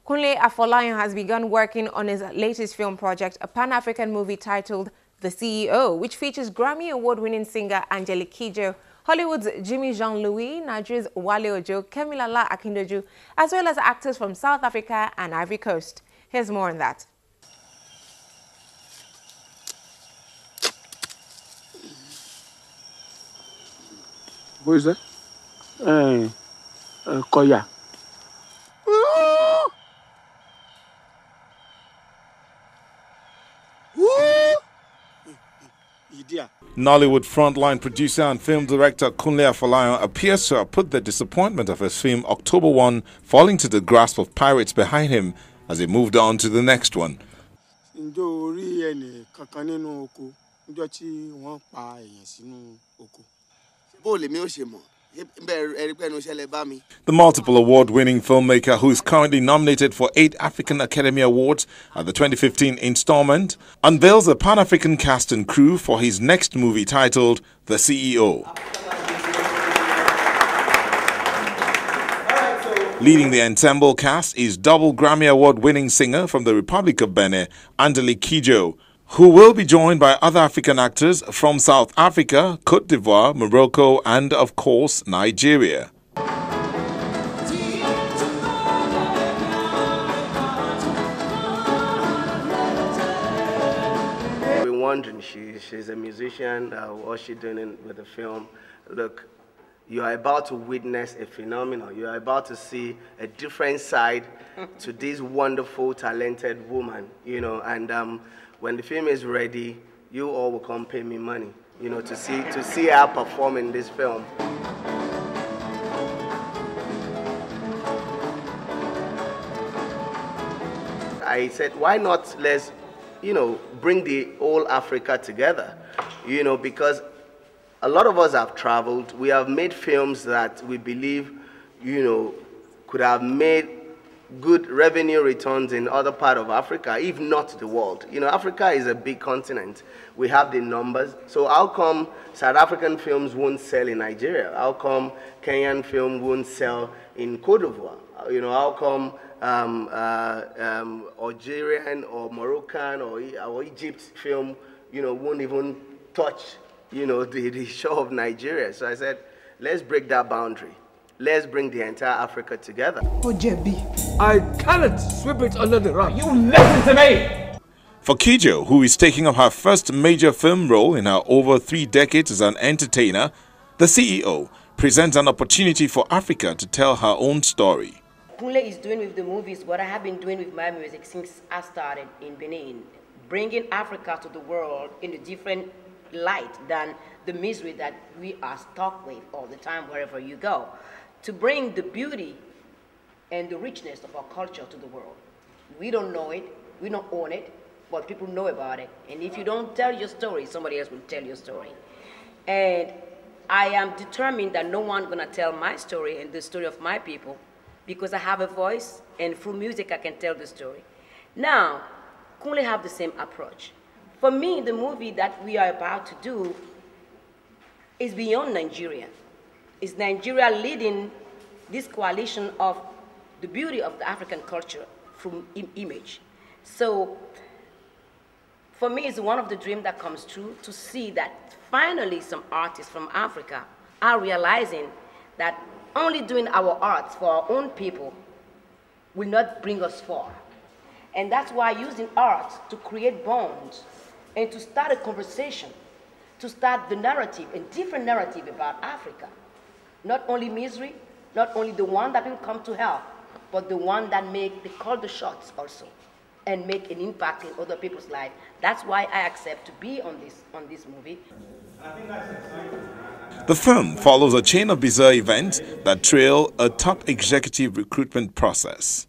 Kunle Afolayan has begun working on his latest film project, a Pan-African movie titled The CEO, which features Grammy award-winning singer Angelique Kidjo, Hollywood's Jimmy Jean-Louis, Nigeria's Wale Ojo, Kemilala Akindoju, as well as actors from South Africa and Ivory Coast. Here's more on that. Who is that? Koya. Nollywood frontline producer and film director Kunle Afolayan appears to have put the disappointment of his film October 1 falling to the grasp of pirates behind him as he moved on to the next one. The multiple award-winning filmmaker, who is currently nominated for 8 African Academy Awards at the 2015 installment, unveils a Pan-African cast and crew for his next movie titled The CEO. Leading the ensemble cast is double Grammy Award-winning singer from the Republic of Benin, Angelique Kidjo, who will be joined by other African actors from South Africa, Cote d'Ivoire, Morocco, and of course, Nigeria. We're wondering, she's a musician, what's she doing with the film? Look, you are about to witness a phenomenon. You are about to see a different side to this wonderful, talented woman, you know, and when the film is ready, you all will come pay me money, you know, to see her perform in this film. I said, why not let's, you know, bring the whole Africa together, you know, because a lot of us have traveled. We have made films that we believe, you know, could have made good revenue returns in other parts of Africa, if not the world. You know, Africa is a big continent. We have the numbers. So how come South African films won't sell in Nigeria? How come Kenyan film won't sell in Cote d'Ivoire? You know, how come Algerian or Moroccan or Egypt film, you know, won't even touch, you know, the shore of Nigeria? So I said, let's break that boundary. Let's bring the entire Africa together. I cannot sweep it under the rug. You listen to me! For Kidjo, who is taking up her first major film role in her over 3 decades as an entertainer, the CEO presents an opportunity for Africa to tell her own story. Kunle is doing with the movies what I have been doing with my music since I started in Benin, bringing Africa to the world in a different light than the misery that we are stuck with all the time wherever you go, to bring the beauty and the richness of our culture to the world. We don't know it, we don't own it, but people know about it. And if you don't tell your story, somebody else will tell your story. And I am determined that no one's gonna tell my story and the story of my people, because I have a voice, and through music I can tell the story. Now, Kunle have the same approach. For me, the movie that we are about to do is beyond Nigeria. It's Nigeria leading this coalition of the beauty of the African culture through image. So, for me, it's one of the dreams that comes true to see that finally some artists from Africa are realizing that only doing our arts for our own people will not bring us far. And that's why using art to create bonds and to start a conversation, to start the narrative, a different narrative about Africa. Not only misery, not only the one that will come to help, but the one that they call the shots also, and make an impact in other people's lives. That's why I accept to be on this movie. The film follows a chain of bizarre events that trail a top executive recruitment process.